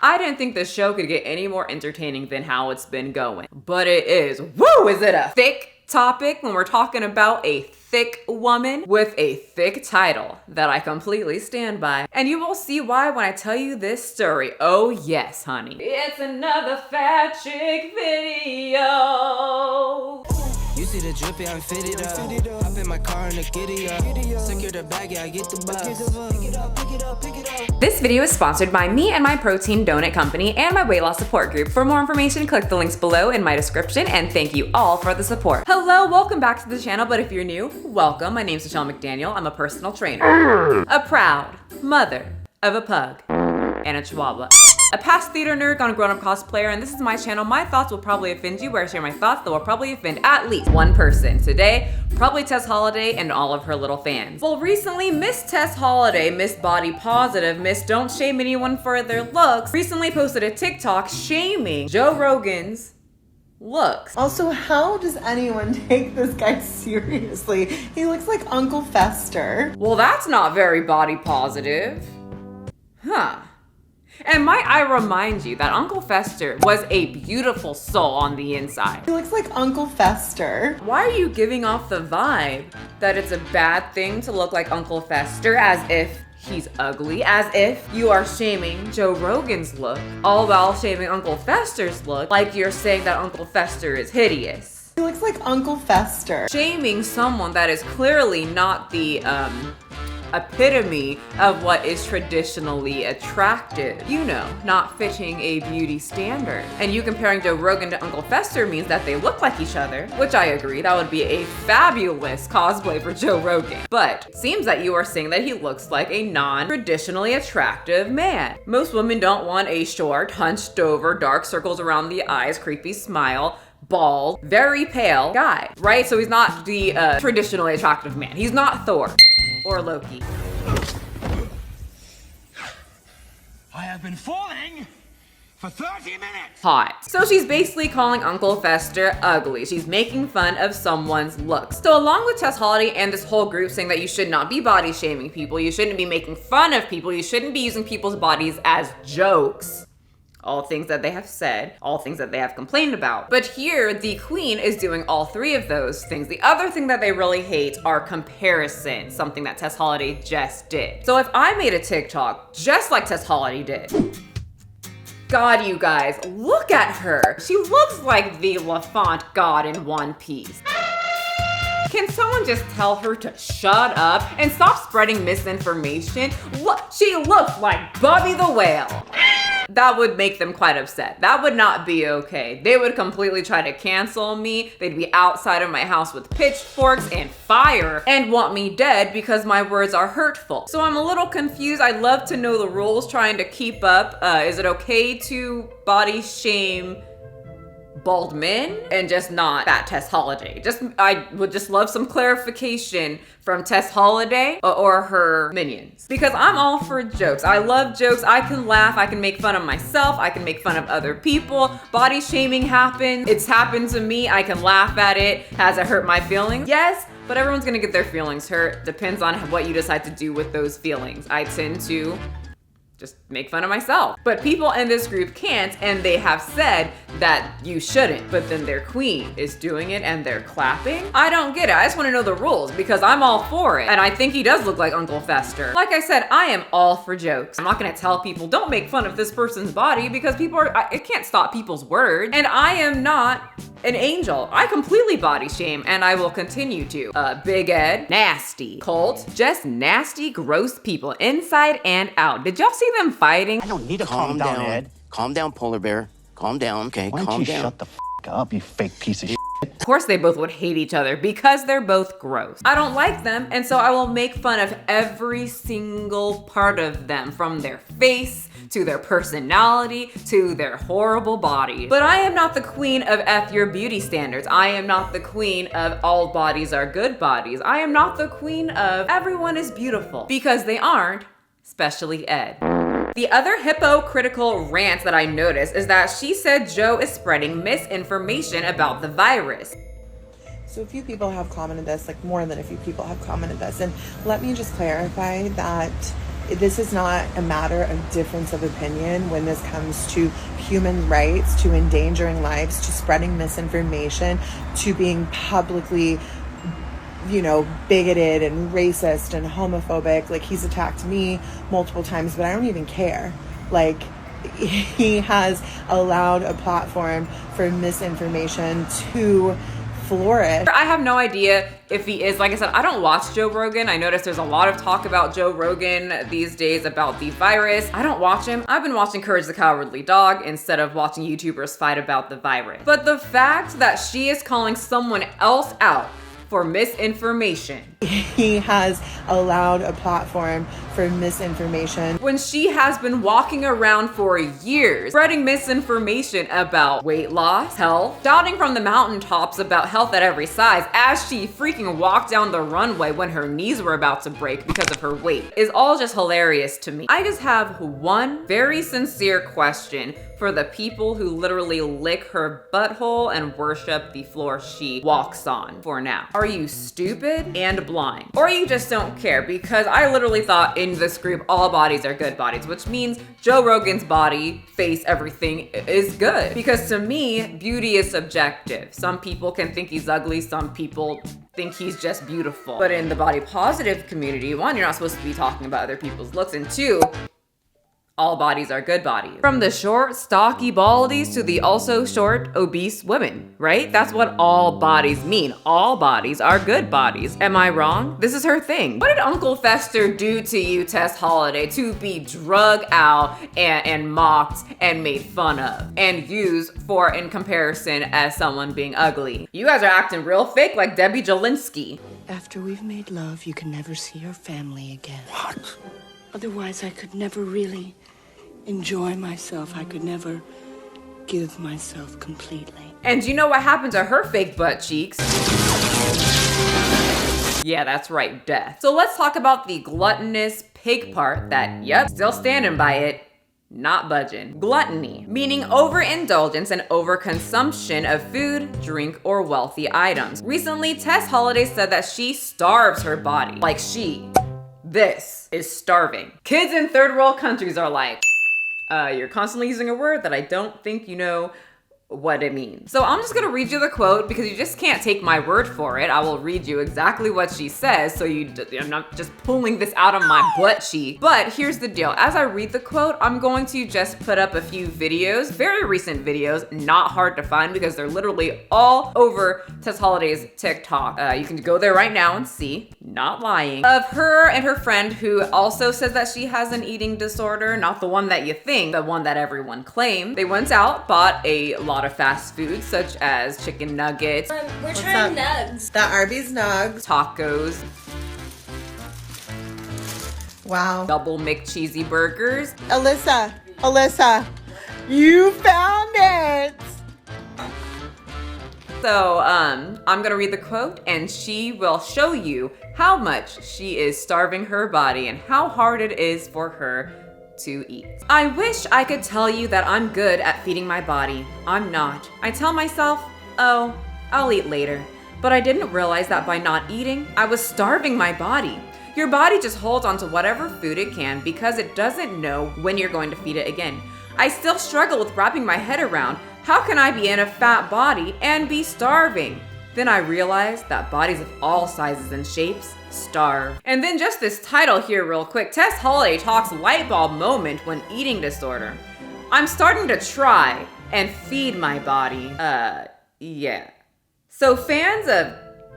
I didn't think the show could get any more entertaining than how it's been going. But it is. Woo! Is it a thick topic when we're talking about a thick woman with a thick title that I completely stand by? And you will see why when I tell you this story. Oh yes, honey. It's another fat chick video. You see the drippy, I'm fitted up. Hop in my car and a giddy up. Secure the bag, yeah, I get the bus. Pick it up, pick it up, pick it up. This video is sponsored by me and my protein donut company and my weight loss support group. For more information, click the links below in my description, and thank you all for the support. Hello, welcome back to the channel, but if you're new, welcome. My name's Michelle McDaniel. I'm a personal trainer, a proud mother of a pug and a chihuahua, a past theater nerd gone grown-up cosplayer, and this is my channel. My thoughts will probably offend you, where I share my thoughts that will probably offend at least one person. Today, probably Tess Holliday and all of her little fans. Well, recently, Miss Tess Holliday, Miss Body Positive, Miss Don't Shame Anyone for Their Looks, recently posted a TikTok shaming Joe Rogan's looks. Also, how does anyone take this guy seriously? He looks like Uncle Fester. Well, that's not very body positive. Huh. And might I remind you that Uncle Fester was a beautiful soul on the inside. He looks like Uncle Fester. Why are you giving off the vibe that it's a bad thing to look like Uncle Fester, as if he's ugly, as if you are shaming Joe Rogan's look, all while shaming Uncle Fester's look, like you're saying that Uncle Fester is hideous? He looks like Uncle Fester. Shaming someone that is clearly not the, epitome of what is traditionally attractive. You know, not fitting a beauty standard. And you comparing Joe Rogan to Uncle Fester means that they look like each other, which I agree, that would be a fabulous cosplay for Joe Rogan. But it seems that you are saying that he looks like a non-traditionally attractive man. Most women don't want a short, hunched over, dark circles around the eyes, creepy smile, bald, very pale guy, right? So he's not the traditionally attractive man. He's not Thor or Loki. I have been falling for 30 minutes. Hot. So she's basically calling Uncle Fester ugly. She's making fun of someone's looks. So along with Tess Holliday and this whole group saying that you should not be body shaming people, you shouldn't be making fun of people, you shouldn't be using people's bodies as jokes. All things that they have said, all things that they have complained about. But here, the queen is doing all three of those things. The other thing that they really hate are comparisons, something that Tess Holliday just did. So if I made a TikTok just like Tess Holliday did, God, you guys, look at her. She looks like the LaFont god in One Piece. Can someone just tell her to shut up and stop spreading misinformation? Look, she looks like Bobby the Whale. That would make them quite upset. That would not be okay. They would completely try to cancel me. They'd be outside of my house with pitchforks and fire and want me dead because my words are hurtful. So I'm a little confused. I'd love to know the rules, trying to keep up. Is it okay to body shame bald men and just not fat Tess Holliday? I would just love some clarification from Tess Holliday or her minions, because I'm all for jokes. I love jokes. I can laugh. I can make fun of myself. I can make fun of other people. Body shaming happens. It's happened to me. I can laugh at it. Has it hurt my feelings? Yes, but everyone's gonna get their feelings hurt. Depends on what you decide to do with those feelings. I tend to just make fun of myself. But people in this group can't, and they have said that you shouldn't, but then their queen is doing it and they're clapping. I don't get it. I just wanna know the rules because I'm all for it. And I think he does look like Uncle Fester. Like I said, I am all for jokes. I'm not gonna tell people, don't make fun of this person's body, because it can't stop people's words. And I am not an angel. I completely body shame, and I will continue to. Big Ed, nasty. Colt, just nasty, gross people inside and out. Did y'all see them fighting? I don't need to calm down, Ed. Calm down, polar bear. Calm down, okay? Why don't you shut the f up, you fake piece of shit? Of course they both would hate each other because they're both gross. I don't like them, and so I will make fun of every single part of them, from their face to their personality to their horrible body. But I am not the queen of F your beauty standards. I am not the queen of all bodies are good bodies. I am not the queen of everyone is beautiful, because they aren't, especially Ed. The other hypocritical rant that I noticed is that she said Joe is spreading misinformation about the virus. So a few people have commented this, like more than a few people have commented this. And let me just clarify that this is not a matter of difference of opinion when this comes to human rights, to endangering lives, to spreading misinformation, to being publicly, you know, bigoted and racist and homophobic. Like, he's attacked me multiple times, but I don't even care. Like, he has allowed a platform for misinformation to flourish. I have no idea if he is. Like I said, I don't watch Joe Rogan. I notice there's a lot of talk about Joe Rogan these days about the virus. I don't watch him. I've been watching Courage the Cowardly Dog instead of watching YouTubers fight about the virus. But the fact that she is calling someone else out for misinformation. He has allowed a platform for misinformation. When she has been walking around for years, spreading misinformation about weight loss, health, shouting from the mountaintops about health at every size as she freaking walked down the runway when her knees were about to break because of her weight, is all just hilarious to me. I just have one very sincere question for the people who literally lick her butthole and worship the floor she walks on for now. Are you stupid and blind? Or you just don't care? Because I literally thought in this group, all bodies are good bodies, which means Joe Rogan's body, face, everything is good. Because to me, beauty is subjective. Some people can think he's ugly, some people think he's just beautiful. But in the body positive community, one, you're not supposed to be talking about other people's looks, and two, all bodies are good bodies. From the short, stocky baldies to the also short, obese women, right? That's what all bodies mean. All bodies are good bodies. Am I wrong? This is her thing. What did Uncle Fester do to you, Tess Holliday, to be drug out and mocked and made fun of and used for in comparison as someone being ugly? You guys are acting real fake like Debbie Jelinsky. After we've made love, you can never see your family again. What? Otherwise, I could never really enjoy myself. I could never give myself completely. And you know what happened to her fake butt cheeks? Yeah, that's right, death. So let's talk about the gluttonous pig part that, yep, still standing by it, not budging. Gluttony, meaning overindulgence and overconsumption of food, drink, or wealthy items. Recently, Tess Holliday said that she starves her body. Like this is starving. Kids in third world countries are like, you're constantly using a word that I don't think you know what it means. So I'm just gonna read you the quote because you just can't take my word for it. I will read you exactly what she says so I'm not just pulling this out of my butt cheek. But here's the deal. As I read the quote, I'm going to just put up a few videos, very recent videos, not hard to find because they're literally all over Tess Holliday's TikTok. You can go there right now and see, not lying, of her and her friend who also says that she has an eating disorder, not the one that you think, the one that everyone claimed. They went out, bought a lot of fast food such as chicken nuggets, We're trying nugs. The Arby's nugs. tacos, Wow. double McCheesy burgers. Alyssa, you found it. So I'm gonna read the quote and she will show you how much she is starving her body and how hard it is for her to eat. I wish I could tell you that I'm good at feeding my body. I'm not. I tell myself, oh, I'll eat later. But I didn't realize that by not eating, I was starving my body. Your body just holds onto whatever food it can because it doesn't know when you're going to feed it again. I still struggle with wrapping my head around, how can I be in a fat body and be starving? Then I realized that bodies of all sizes and shapes starve. And then just this title here real quick. Tess Holliday talks light bulb moment when eating disorder. I'm starting to try and feed my body. Yeah. So fans of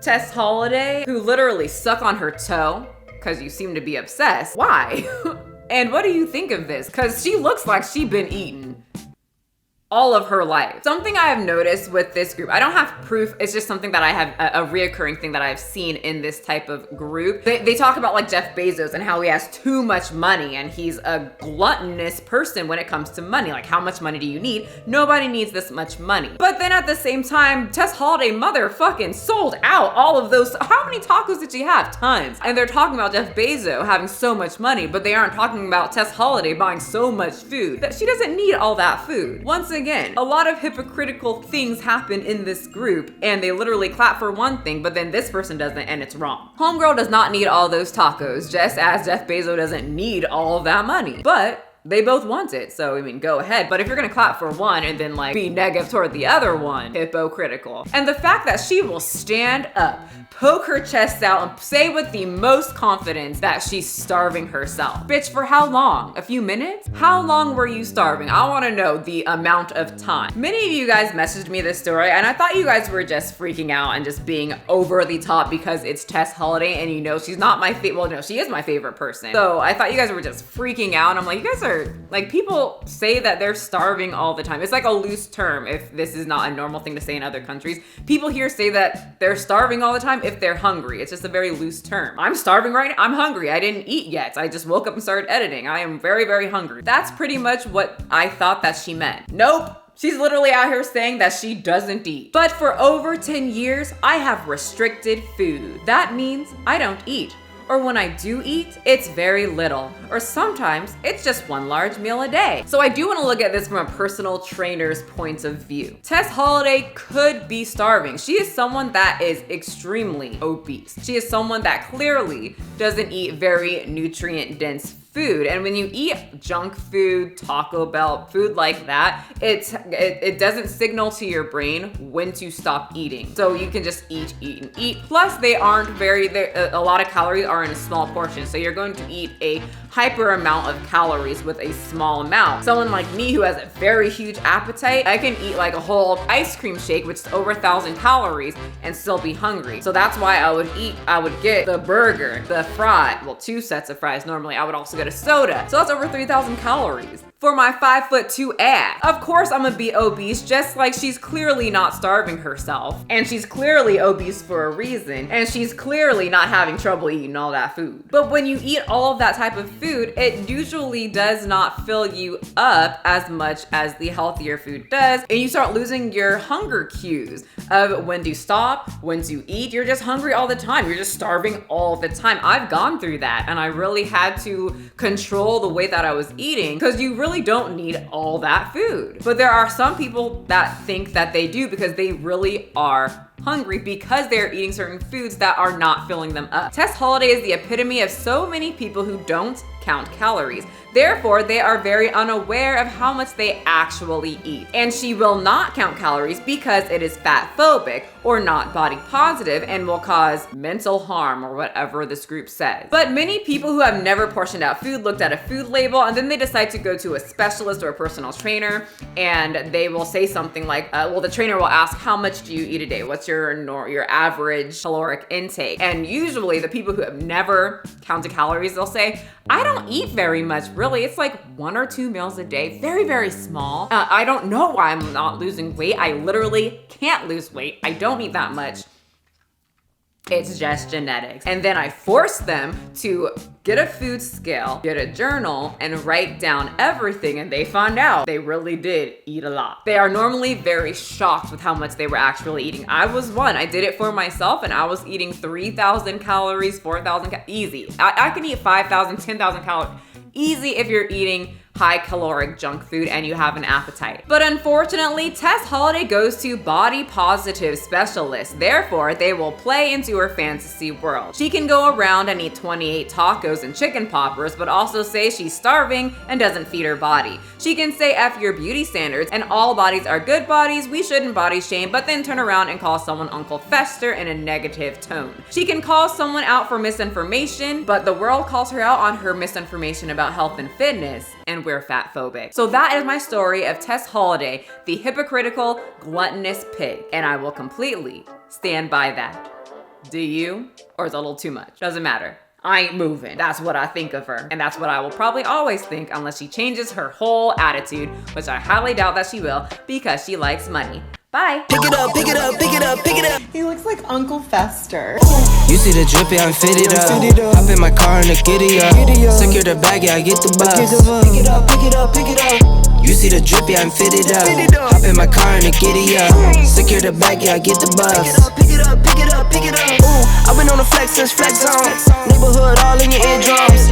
Tess Holliday who literally suck on her toe because you seem to be obsessed. Why? And what do you think of this? Because she looks like she's been eating all of her life. Something I have noticed with this group, I don't have proof, it's just something that I have, a reoccurring thing that I've seen in this type of group. They talk about like Jeff Bezos and how he has too much money and he's a gluttonous person when it comes to money. Like, how much money do you need? Nobody needs this much money. But then at the same time, Tess Holliday motherfucking sold out all of those. How many tacos did she have? Tons. And they're talking about Jeff Bezos having so much money, but they aren't talking about Tess Holliday buying so much food that she doesn't need all that food. Once again, again, a lot of hypocritical things happen in this group, and they literally clap for one thing, but then this person doesn't, and it's wrong. Homegirl does not need all those tacos, just as Jeff Bezos doesn't need all of that money. But they both want it, so I mean, go ahead. But if you're gonna clap for one and then like be negative toward the other one, hypocritical. And the fact that she will stand up, poke her chest out, and say with the most confidence that she's starving herself. Bitch, for how long? A few minutes? How long were you starving? I wanna know the amount of time. Many of you guys messaged me this story, and I thought you guys were just freaking out and just being over the top because it's Tess Holliday, and you know she's not my favorite, well no, she is my favorite person. So I thought you guys were just freaking out, and I'm like, you guys are, like, people say that they're starving all the time. It's like a loose term if this is not a normal thing to say in other countries. People here say that they're starving all the time if they're hungry. It's just a very loose term. I'm starving right now. I'm hungry. I didn't eat yet. I just woke up and started editing. I am very, very hungry. That's pretty much what I thought that she meant. Nope. She's literally out here saying that she doesn't eat. But for over 10 years, I have restricted food. That means I don't eat. Or when I do eat, it's very little. Or sometimes it's just one large meal a day. So I do want to look at this from a personal trainer's point of view. Tess Holliday could be starving. She is someone that is extremely obese. She is someone that clearly doesn't eat very nutrient dense food. And when you eat junk food, Taco Bell, food like that, it doesn't signal to your brain when to stop eating. So you can just eat, eat, and eat. Plus they aren't a lot of calories are in a small portion. So you're going to eat a hyper amount of calories with a small amount. Someone like me who has a very huge appetite, I can eat like a whole ice cream shake, which is over 1,000 calories, and still be hungry. So that's why I would get the burger, the fry, well, 2 sets of fries normally. I would also get a soda. So that's over 3,000 calories. For my 5'2" ass. Of course I'm gonna be obese, just like she's clearly not starving herself. And she's clearly obese for a reason. And she's clearly not having trouble eating all that food. But when you eat all of that type of food, it usually does not fill you up as much as the healthier food does. And you start losing your hunger cues of when to stop, when to eat. You're just hungry all the time. You're just starving all the time. I've gone through that, and I really had to control the way that I was eating, because you really don't need all that food. But there are some people that think that they do because they really are hungry because they're eating certain foods that are not filling them up. Tess Holliday is the epitome of so many people who don't count calories. Therefore, they are very unaware of how much they actually eat. And she will not count calories because it is fat phobic or not body positive and will cause mental harm or whatever this group says. But many people who have never portioned out food looked at a food label and then they decide to go to a specialist or a personal trainer, and they will say something like, well, the trainer will ask, how much do you eat a day? What's your average caloric intake? And usually the people who have never counted calories, they'll say, I don't eat very much, really. It's like 1 or 2 meals a day, very, very small. I don't know why I'm not losing weight. I literally can't lose weight. I don't eat that much. It's just genetics. And then I force them to get a food scale, get a journal, and write down everything, and they found out they really did eat a lot. They are normally very shocked with how much they were actually eating. I was one. I did it for myself, and I was eating 3,000 calories, 4,000, easy. I can eat 5,000, 10,000 calories. Easy if you're eating high caloric junk food and you have an appetite. But unfortunately, Tess Holliday goes to body positive specialists. Therefore, they will play into her fantasy world. She can go around and eat 28 tacos and chicken poppers, but also say she's starving and doesn't feed her body. She can say F your beauty standards and all bodies are good bodies, we shouldn't body shame, but then turn around and call someone Uncle Fester in a negative tone. She can call someone out for misinformation, but the world calls her out on her misinformation about health and fitness, and we're fat phobic. So that is my story of Tess Holliday, the hypocritical, gluttonous pig, and I will completely stand by that. Do you? Or is it a little too much? Doesn't matter. I ain't moving. That's what I think of her. And that's what I will probably always think unless she changes her whole attitude, which I highly doubt that she will because she likes money. Bye. Pick it up, pick it up, pick it up, pick it up. He looks like Uncle Fester. You see the drippy, I'm fitted up. Hop in my car and the giddy up. Secure the bag, yeah, I get the bus. Pick it up, pick it up, pick it up. You see the drippy, I'm fitted up. Hop in my car and the giddy up. Secure the bag, yeah, I get the bus. Pick it up, pick it up, pick it up, pick it up. Ooh, I've been on the flex since flex on. Neighborhood all in your eardrums.